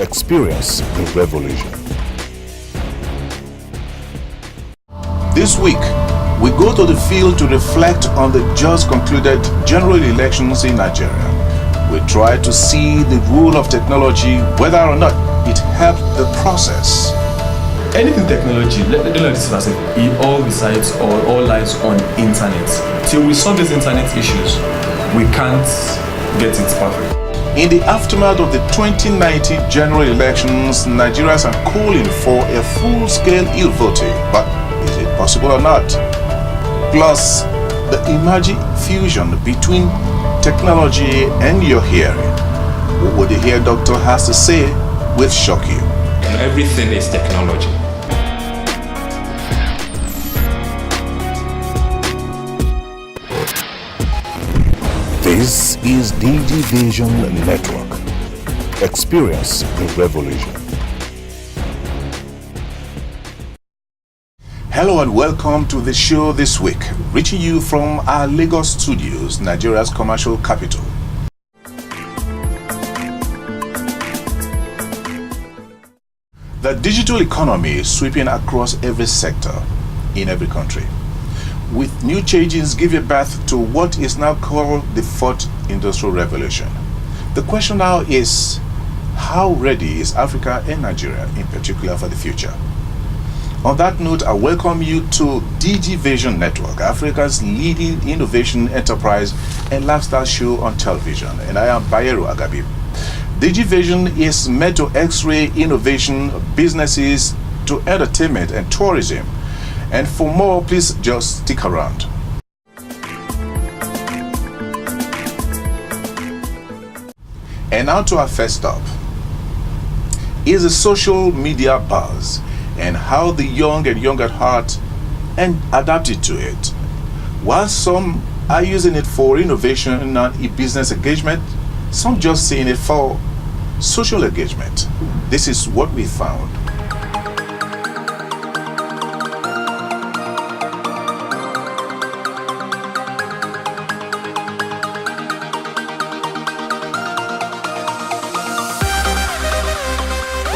Experience the revolution. This week, we go to the field to reflect on the just concluded general elections in Nigeria. We try to see the role of technology, whether or not it helped the process. Anything technology, let this as it all resides or all lies on internet. Till we solve these internet issues, we can't get it perfect. In the aftermath of the 2019 general elections, Nigerians are calling for a full-scale e-voting, but is it possible or not? Plus, the emerging fusion between technology and your hearing. What would the ear doctor has to say will shock you. Everything is technology. This is DIGIVATION Network. Experience the revolution. Hello and welcome to the show this week, reaching you from our Lagos studios, Nigeria's commercial capital. The digital economy is sweeping across every sector in every country, with new changes giving birth to what is now called the fourth industrial revolution. The question now is, how ready is Africa and Nigeria in particular for the future? On that note, I welcome you to DIGIVATION Network, Africa's leading innovation enterprise and lifestyle show on television, and I am Bayero Agabi. DIGIVATION is meant to x-ray innovation, businesses, to entertainment and tourism. And for more, please just stick around. And now to our first stop is the social media buzz and how the young and young at heart and adapted to it. While some are using it for innovation and business engagement, some just seeing it for social engagement. This is what we found.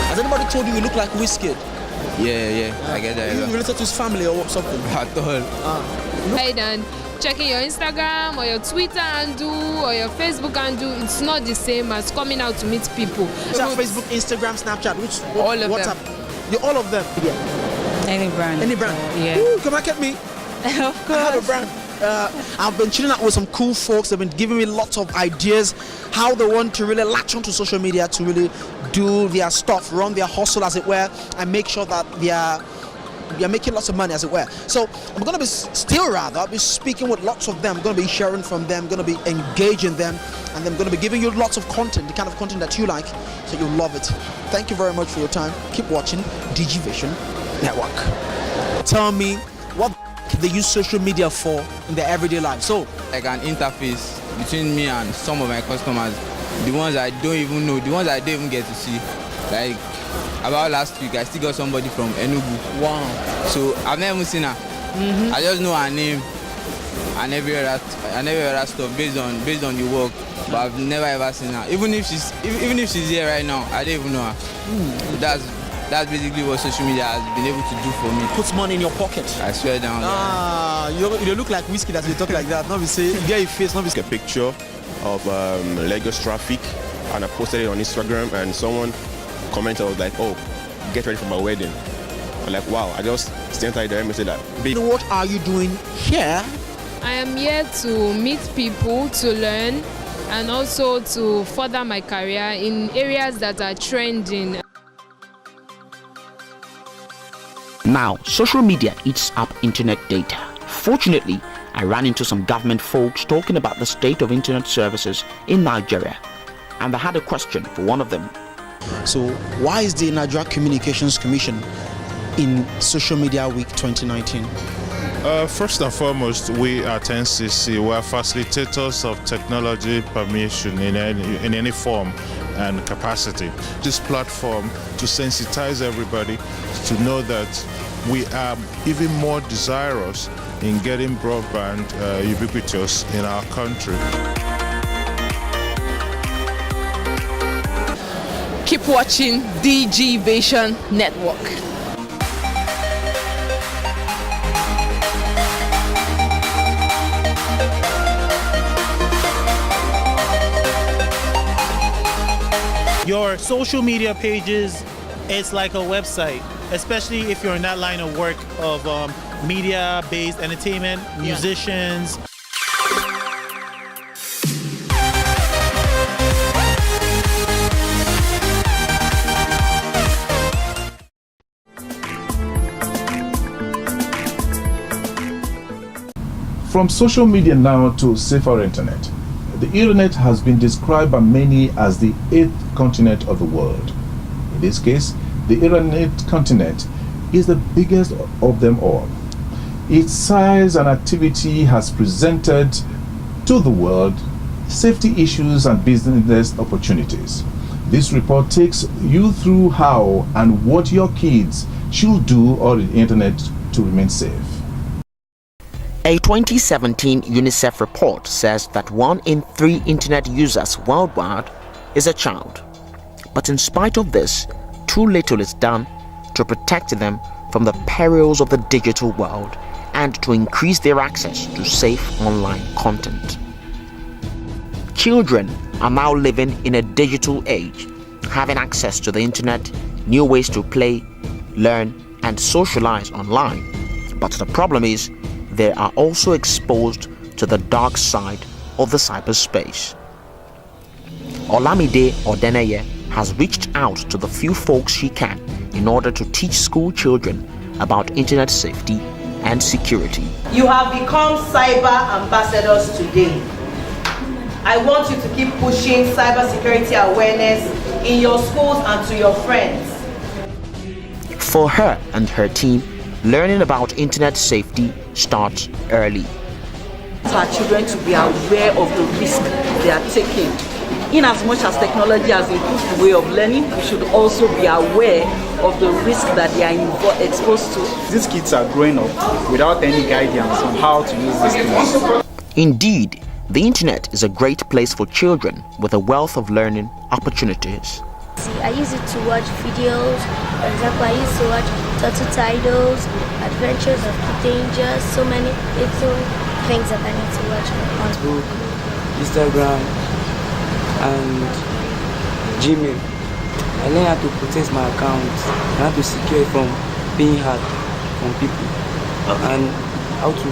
Has anybody told you look like Whiskey? Yeah, I get that. You related to his family or something? At all. Hey Dan, checking your Instagram or your Twitter handle or your Facebook handle, it's not the same as coming out to meet people. Facebook, Instagram, Snapchat, All of WhatsApp? them. You all of them? Yeah. Any brand. Any brand? Yeah. Ooh, come back at me. Of course. I have a brand. I've been chilling out with some cool folks. They've been giving me lots of ideas how they want to really latch onto social media to really do their stuff, run their hustle as it were, and make sure that they are making lots of money as it were. So I'm going to be speaking with lots of them. I'm going to be sharing from them, going to be engaging them, and I'm going to be giving you lots of content, the kind of content that you like, so you'll love it. Thank you very much for your time. Keep watching DIGIVATION Network. Tell me what they use social media for in their everyday life. So Like an interface between me and some of my customers, the ones I don't even know, the ones I don't even get to see. Like about last week, I still got somebody from Enugu. wow. So I've never seen her. I just know her name and every other stuff based on the work, but I've never ever seen her. Even if she's here right now, I don't even know her. So that's basically what social media has been able to do for me. Puts money in your pocket. I swear down. You look like Whiskey that you talk like that. Not be say you get your face, not be a picture of Lagos traffic, and I posted it on Instagram, and someone commented, was like, oh, get ready for my wedding. I'm like, wow. I just sent her there and said that. What are you doing here? I am here to meet people, to learn, and also to further my career in areas that are trending. Now, social media eats up internet data. Fortunately, I ran into some government folks talking about the state of internet services in Nigeria, and I had a question for one of them. So, why is the Nigeria Communications Commission in Social Media Week 2019? First and foremost, we at NCC, we are facilitators of technology permission in any form and capacity. This platform to sensitize everybody to know that we are even more desirous in getting broadband ubiquitous in our country. Keep Keep watching DIGIVATION Network. Your social media pages, it's like a website, especially if you're in that line of work of media-based entertainment, musicians. From social media now to safer internet. The internet has been described by many as the 8th continent of the world. In this case, the internet continent is the biggest of them all. Its size and activity has presented to the world safety issues and business opportunities. This report takes you through how and what your kids should do on the internet to remain safe. A 2017 UNICEF report says that 1 in 3 internet users worldwide is a child. But in spite of this, too little is done to protect them from the perils of the digital world and to increase their access to safe online content. Children are now living in a digital age, having access to the internet, new ways to play, learn, and socialize online. But the problem is, they are also exposed to the dark side of the cyberspace. Olamide Odeneye has reached out to the few folks she can in order to teach school children about internet safety and security. You have become cyber ambassadors today. I want you to keep pushing cybersecurity awareness in your schools and to your friends. For her and her team, learning about internet safety starts early. Our children to be aware of the risk they are taking. In as much as technology has improved the way of learning, we should also be aware of the risk that they are exposed to. These kids are growing up without any guidance on how to use these things. Indeed, the internet is a great place for children with a wealth of learning opportunities. I use it to watch videos. For example, I used to watch Turtle Titles, Adventures of Dangers, so many little things that I need to watch on Facebook, Instagram, and Gmail. I learned how to protect my account and how to secure it from being hacked from people. And how to,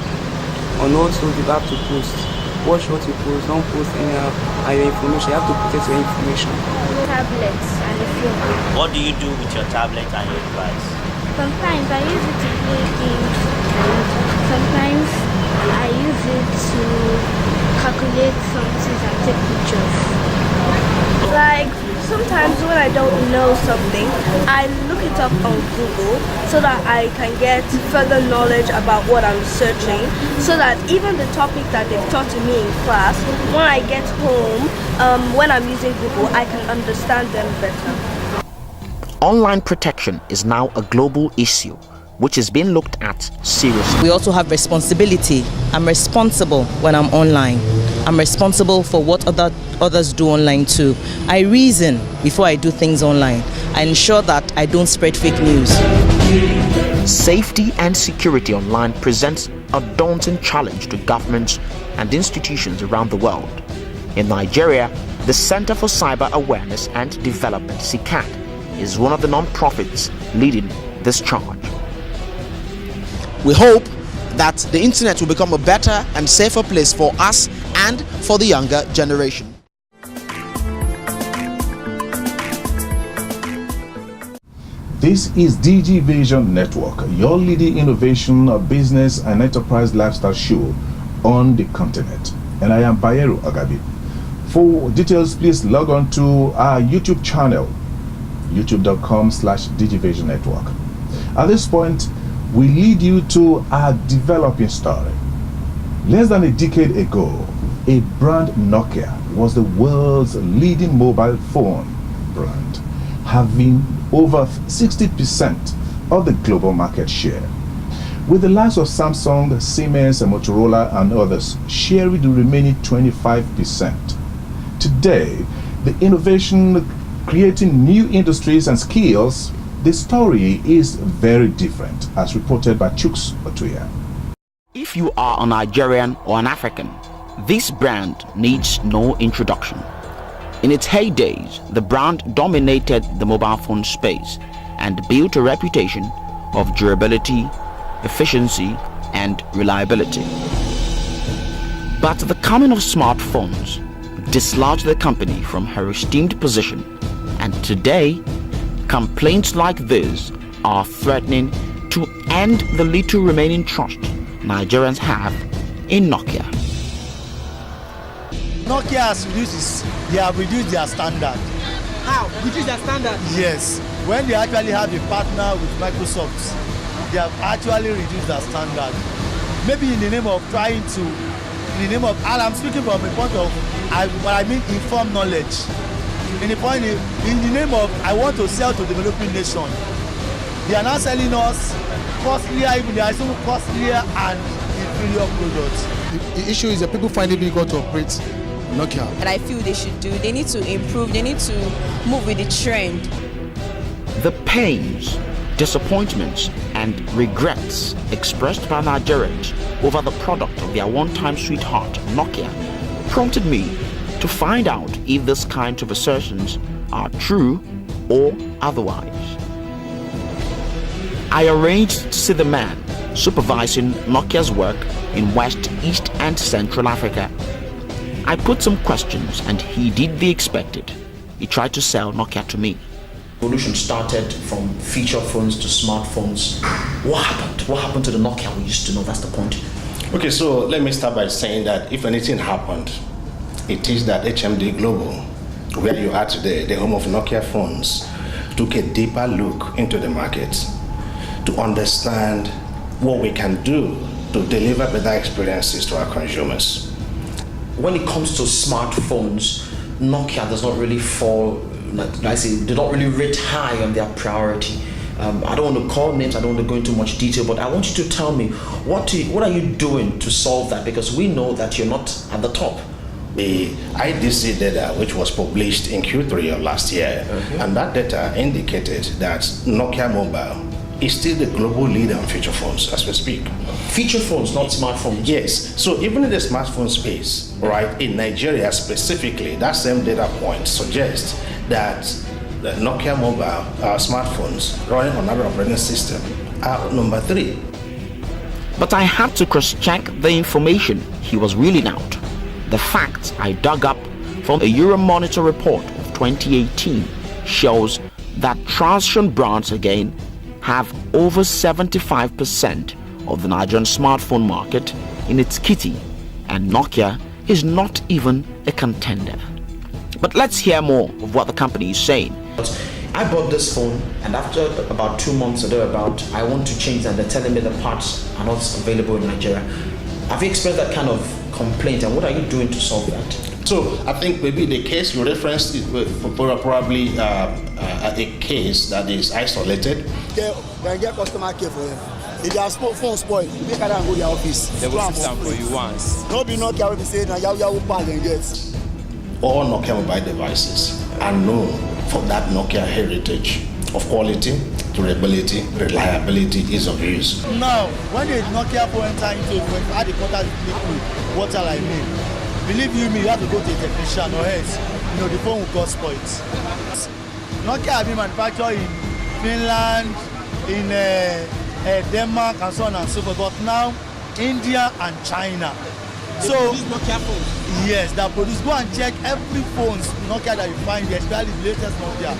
on also you have to post. Watch what you post, don't post anyhow, and your information, you have to protect your information. Tablets and a phone. What do you do with your tablet and your device? Sometimes I use it to play games, and sometimes I use it to calculate something and take pictures. Like, sometimes when I don't know something, I look it up on Google so that I can get further knowledge about what I'm searching, so that even the topic that they've taught to me in class, when I get home, when I'm using Google, I can understand them better. Online protection is now a global issue which is being looked at seriously. We also have responsibility. I'm responsible when I'm online. I'm responsible for what others do online too. I reason before I do things online. I ensure that I don't spread fake news. Safety and security online presents a daunting challenge to governments and institutions around the world. In Nigeria, the Center for Cyber Awareness and Development, CICAD, is one of the non-profits leading this charge. We hope that the internet will become a better and safer place for us and for the younger generation. This is DIGIVATION Network, your leading innovation, business and enterprise lifestyle show on the continent. And I am Bayero Agabi. For details, please log on to our YouTube channel, youtube.com/DIGIVATION Network. At this point, we lead you to our developing story. Less than a decade ago, a brand Nokia was the world's leading mobile phone brand, having over 60% of the global market share, with the likes of Samsung, Siemens, Motorola and others sharing the remaining 25%. Today, the innovation creating new industries and skills, the story is very different, as reported by Chuks Otuya. If you are a Nigerian or an African, this brand needs no introduction. In its heydays, the brand dominated the mobile phone space and built a reputation of durability, efficiency, and reliability. But the coming of smartphones dislodged the company from her esteemed position, and today, complaints like this are threatening to end the little remaining trust Nigerians have in Nokia. Nokia they have reduced their standard. How? Reduce their standard? Yes. When they actually have a partner with Microsoft, they have actually reduced their standard. Maybe in the name of and I'm speaking from a point of, informed knowledge. In the name of, I want to sell to developing nation. They are now selling us costlier, even they are selling costlier and inferior products. The issue is that people find it difficult to operate Nokia. And I feel they need to improve, they need to move with the trend. The pains, disappointments, and regrets expressed by Nigerians over the product of their one-time sweetheart, Nokia, prompted me to find out if these kinds of assertions are true or otherwise. I arranged to see the man supervising Nokia's work in West, East, and Central Africa. I put some questions and he did the expected. He tried to sell Nokia to me. Evolution started from feature phones to smartphones. What happened? What happened to the Nokia we used to know? That's the point. Okay, so let me start by saying that if anything happened, it is that HMD Global, where you are today, the home of Nokia phones, took a deeper look into the market to understand what we can do to deliver better experiences to our consumers. When it comes to smartphones, Nokia does not really fall, like I say, they don't really rate high on their priority. I don't want to call names, I don't want to go into much detail, but I want you to tell me, what are you doing to solve that? Because we know that you're not at the top. The IDC data, which was published in Q3 of last year, and that data indicated that Nokia Mobile is still the global leader on feature phones as we speak. Feature phones, not smartphones? Yes. So even in the smartphone space, right, in Nigeria specifically, that same data point suggests that the Nokia Mobile smartphones running on our operating system are number 3. But I had to cross-check the information he was reeling out. The facts I dug up from a Euromonitor report of 2018 shows that Transsion brands again have over 75% of the Nigerian smartphone market in its kitty, and Nokia is not even a contender. But let's hear more of what the company is saying. I bought this phone, and after about 2 months or thereabout, I want to change and they're telling me the parts are not available in Nigeria. Have you experienced that kind of complaint, and what are you doing to solve that? So I think maybe the case you referenced is probably a case that is isolated. They get customer care for them. If their phone spoil, they can go to their office. They will sit down for you once. No be Nokia will be saying that you bad and get. All Nokia mobile devices are known for that Nokia heritage of quality, durability, reliability, ease of use. Now, when the Nokia phone enter into it, when you add the contact liquid, water like me, believe you me, you have to go to a technician or else, the phone will get spoiled. Nokia have been manufactured in Finland, in Denmark, and so on and so forth, but now India and China. So Nokia phones. Yes, that produce. Go and check every phone Nokia that you find there, especially the latest Nokia.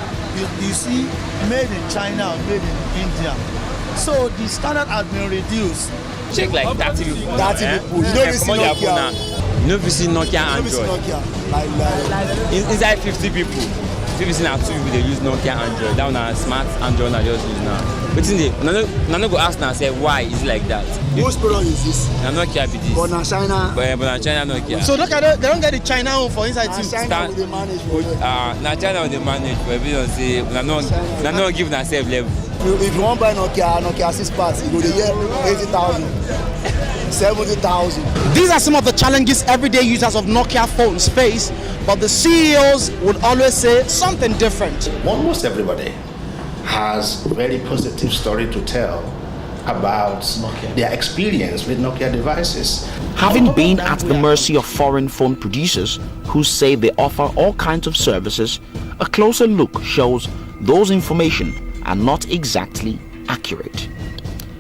You see made in China or made in India. So the standard has been reduced. Check like 30 people. 30 people. You don't see Nokia. You don't see Nokia Android. Like inside 50 people. 50 now 2 people they use Nokia Android. That one are smart Android I just use now. But in the Nano go ask now say why is it like that? Most product is this. Now Nokia be this. But now China. But now China Nokia. So look at they don't get the China home for inside too. China will manage. Now China will manage. But we don't say we not give themselves level. If you want buy Nokia 6 parts, you go to year 80,000. 70,000. These are some of the challenges everyday users of Nokia phones face, but the CEOs would always say something different. Almost everybody has a very positive story to tell about their experience with Nokia devices. Having been at the mercy of foreign phone producers who say they offer all kinds of services, a closer look shows those information are not exactly accurate.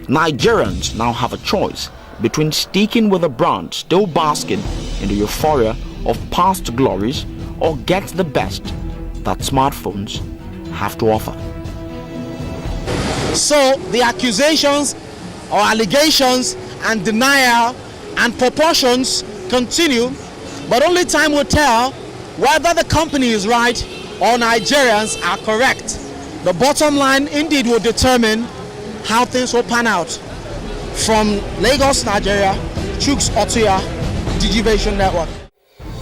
Nigerians now have a choice between sticking with a brand still basking in the euphoria of past glories or get the best that smartphones have to offer. So the accusations or allegations and denial and proportions continue, but only time will tell whether the company is right or Nigerians are correct. The bottom line indeed will determine how things will pan out. From Lagos, Nigeria, Chuks Otuya, DIGIVATION Network.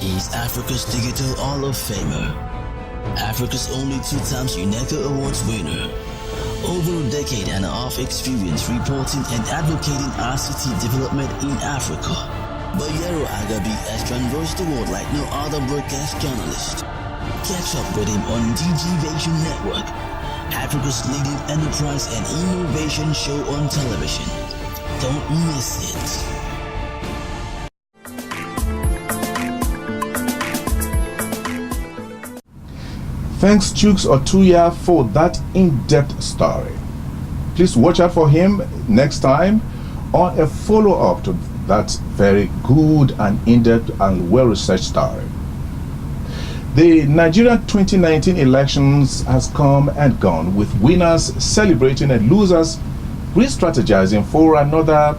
He's Africa's Digital Hall of Famer, Africa's only 2-time UNESCO Awards winner. Over a decade and a half experience reporting and advocating RCT development in Africa, Bayero Agabi has traversed the world like no other broadcast journalist. Catch up with him on DIGIVATION Network, Africa's leading enterprise and innovation show on television. Don't miss it. Thanks Chuks Otuya for that in-depth story. Please watch out for him next time on a follow-up to that very good and in-depth and well-researched story. The Nigerian 2019 elections has come and gone, with winners celebrating and losers re-strategizing for another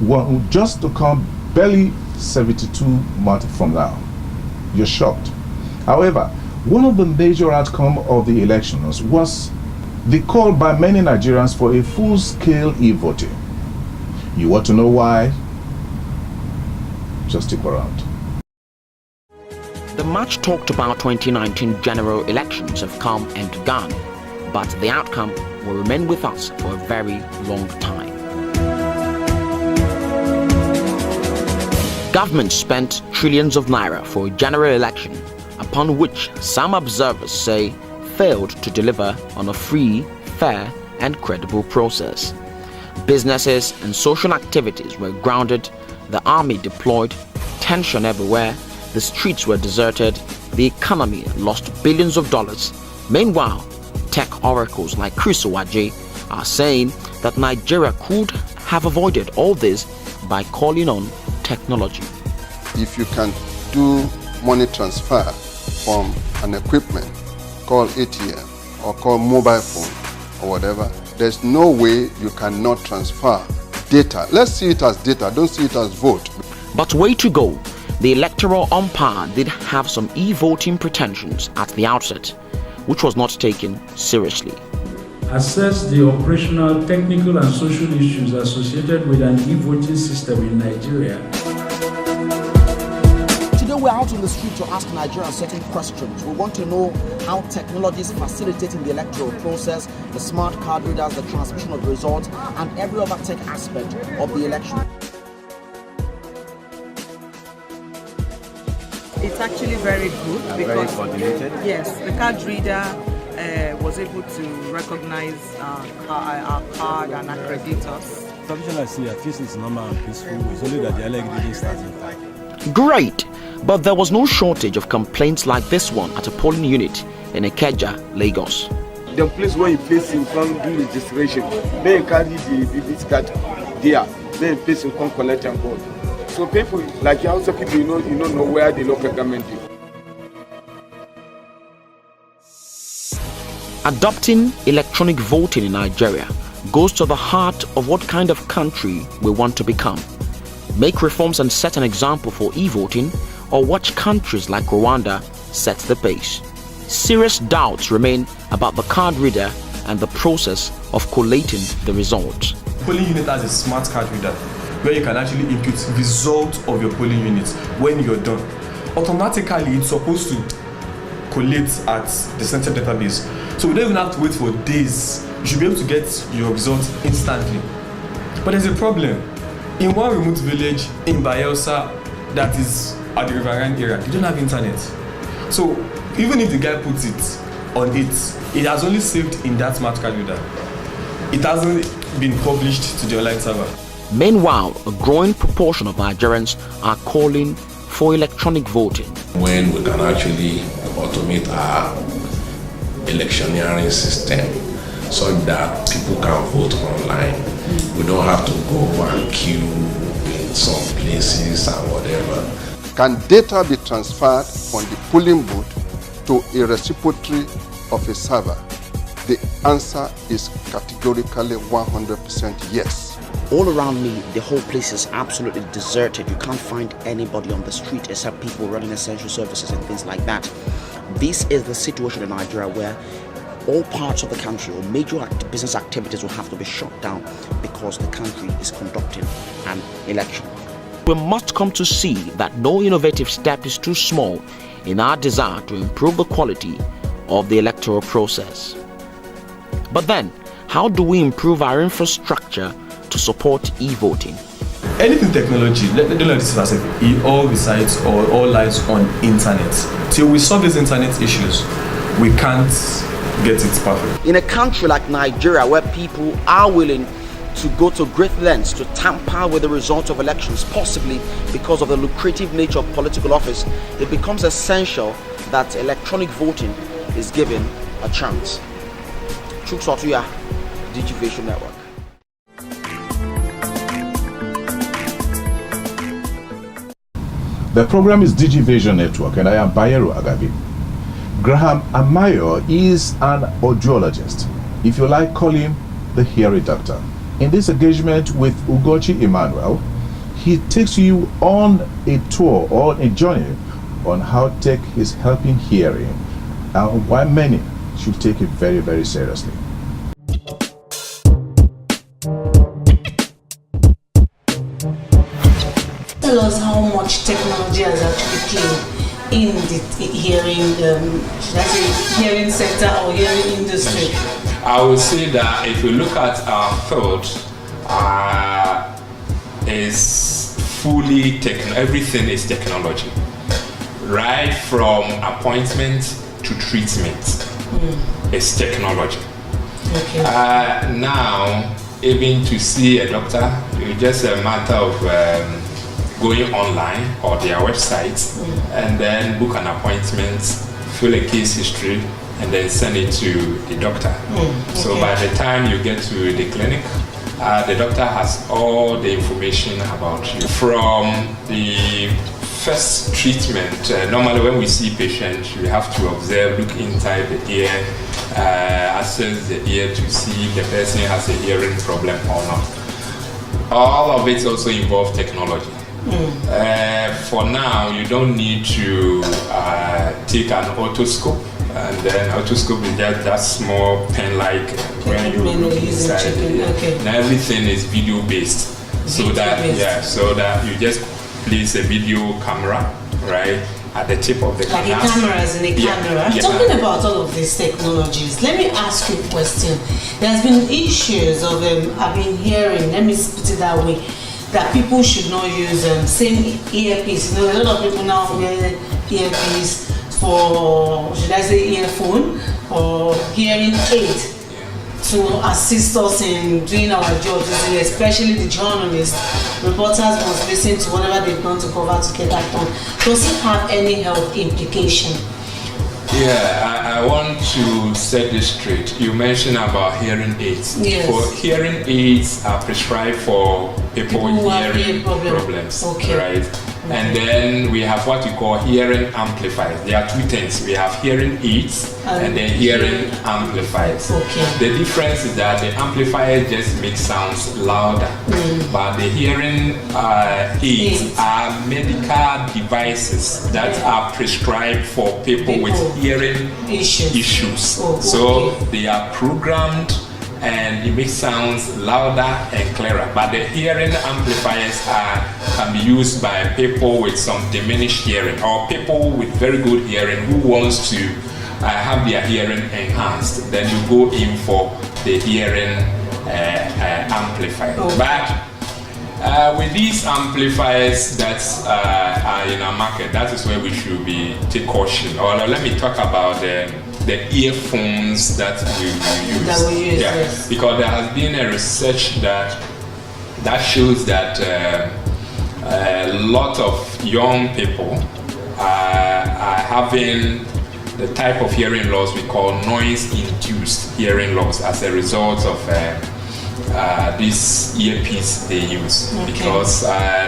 one just to come barely 72 months from now. You're shocked. However, one of the major outcomes of the elections was the call by many Nigerians for a full-scale e-voting. You want to know why? Just stick around. The much talked about 2019 general elections have come and gone, but the outcome will remain with us for a very long time. Government spent trillions of naira for a general election, upon which some observers say failed to deliver on a free, fair and credible process. Businesses and social activities were grounded, the army deployed, tension everywhere, the streets were deserted, the economy lost billions of dollars. Meanwhile, tech oracles like Chris Owaje are saying that Nigeria could have avoided all this by calling on technology. If you can do money transfer from an equipment called ATM or called mobile phone or whatever, there's no way you cannot transfer data. Let's see it as data, don't see it as vote. But way to go. The electoral umpire did have some e-voting pretensions at the outset, which was not taken seriously. Assess the operational, technical and social issues associated with an e-voting system in Nigeria. Today we're out in the street to ask Nigerians certain questions. We want to know how technology is facilitating the electoral process, the smart card readers, the transmission of results, and every other tech aspect of the election. It's actually very good because very coordinated. Yes, the card reader was able to recognize our card and accredit us. Traditionally, I see at least it's normal and peaceful. It's only that the elect didn't start in time. Great! But there was no shortage of complaints like this one at a polling unit in Ikeja, Lagos. The place where you place in front do registration, then carry the card there, then place in come collect and vote. So people like you also people you don't know where the local government is. Adopting electronic voting in Nigeria goes to the heart of what kind of country we want to become. Make reforms and set an example for e-voting, or watch countries like Rwanda set the pace. Serious doubts remain about the card reader and the process of collating the results. Polling unit has a smart card reader where you can actually input results of your polling units when you're done. Automatically, it's supposed to collate at the central database. So we don't even have to wait for days. You should be able to get your results instantly. But there's a problem. In one remote village in Bayelsa that is at the riverine area, they don't have internet. So even if the guy puts it on it has only saved in that smart card reader. It hasn't been published to the online server. Meanwhile, a growing proportion of Nigerians are calling for electronic voting. When we can actually automate our electioneering system so that people can vote online, we don't have to go and queue in some places and whatever. Can data be transferred from the polling booth to a repository of a server? The answer is categorically 100% yes. All around me, the whole place is absolutely deserted. You can't find anybody on the street except people running essential services and things like that. This is the situation in Nigeria where all parts of the country or major business activities will have to be shut down because the country is conducting an election. We must come to see that no innovative step is too small in our desire to improve the quality of the electoral process. But then, how do we improve our infrastructure to support e-voting? Anything technology, don't let this as if it all resides or all lies on internet. Till we solve these internet issues, we can't get it perfect. In a country like Nigeria, where people are willing to go to great lengths to tamper with the results of elections, possibly because of the lucrative nature of political office, it becomes essential that electronic voting is given a chance. Chuksotuya, DIGIVATION Network. The program is DIGIVATION Network, and I am Bayero Agabi. Graham Amayo is an audiologist. If you like, call him the hearing doctor. In this engagement with Ugochi Emmanuel, he takes you on a tour or a journey on how tech is helping hearing and why many should take it very, very seriously. Tell us how much technology has actually played in the hearing, should I say, hearing sector or hearing industry. I would say that if you look at our field, is fully everything is technology, right from appointment to treatment. It's technology. Okay. Now, even to see a doctor, it's just a matter of going online or their website and then book an appointment, fill a case history, and then send it to the doctor. So by the time you get to the clinic, the doctor has all the information about you. From the first treatment, normally when we see patients, we have to observe, look inside the ear, assess the ear to see if the person has a hearing problem or not. All of it also involves technology. For now, you don't need to take an otoscope, and then otoscope is just that small pen-like when you look inside. Now everything is video-based, so that you just place a video camera right at the tip of the like camera. Like a camera in a camera. Yeah. Talking about all of these technologies, let me ask you a question. There's been issues of I've been hearing, let me put it that way, that people should not use same earpiece. You know, a lot of people now wear earpiece for, should I say, earphone or hearing aid to assist us in doing our jobs, especially the journalists. Reporters must listen to whatever they've done to cover to get that done. Does it have any health implication? Yeah, I want to set this straight. You mentioned about hearing aids. Yes. For hearing aids are prescribed for people with hearing problems, right? And then we have what we call hearing amplifiers. There are two things. We have hearing aids and then hearing amplifiers. The difference is that the amplifiers just make sounds louder, but the hearing aids are medical devices that are prescribed for people with hearing issues. So they are programmed and it makes sounds louder and clearer. But the hearing amplifiers can be used by people with some diminished hearing or people with very good hearing who wants to have their hearing enhanced. Then you go in for the hearing amplifier. But With these amplifiers that are in our market, that is where we should take caution. Or let me talk about the earphones that we use. Yes. Because there has been a research that shows that a lot of young people are having the type of hearing loss we call noise-induced hearing loss as a result of this earpiece they use. Because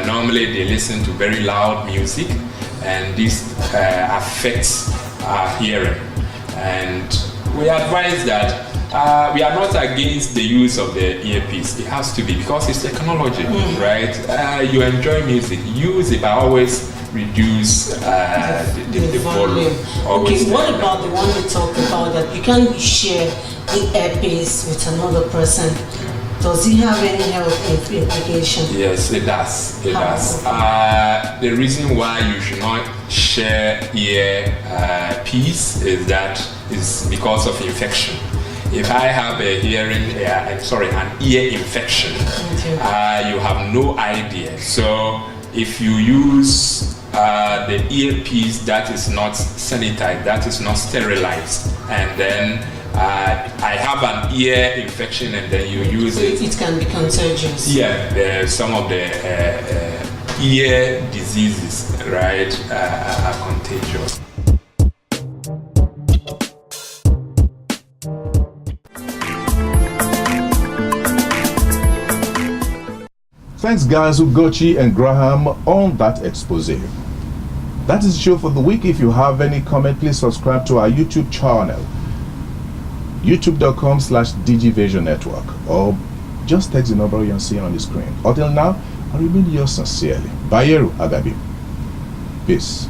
normally they listen to very loud music, and this affects our hearing. And we advise that we are not against the use of the earpiece. It has to be, because it's technology, right? You enjoy music, use it, but always reduce the volume. Okay, what about the one we talked about, that you can share the earpiece with another person? Does it have any health implication? Yes, it does. It does. The reason why you should not share earpiece is because of infection. If I have an ear infection, you have no idea. So if you use the earpiece that is not sanitized, that is not sterilized, and then I have an ear infection and then you use it. It can be contagious. Yeah, some of the ear diseases, right, are contagious. Thanks guys Ugochi and Graham on that expose. That is the show for the week. If you have any comment, please subscribe to our YouTube channel, youtube.com/DIGIVATION Network, or just text the number you're seeing on the screen. Until now, I remain yours sincerely, Bayero Agabi. Peace.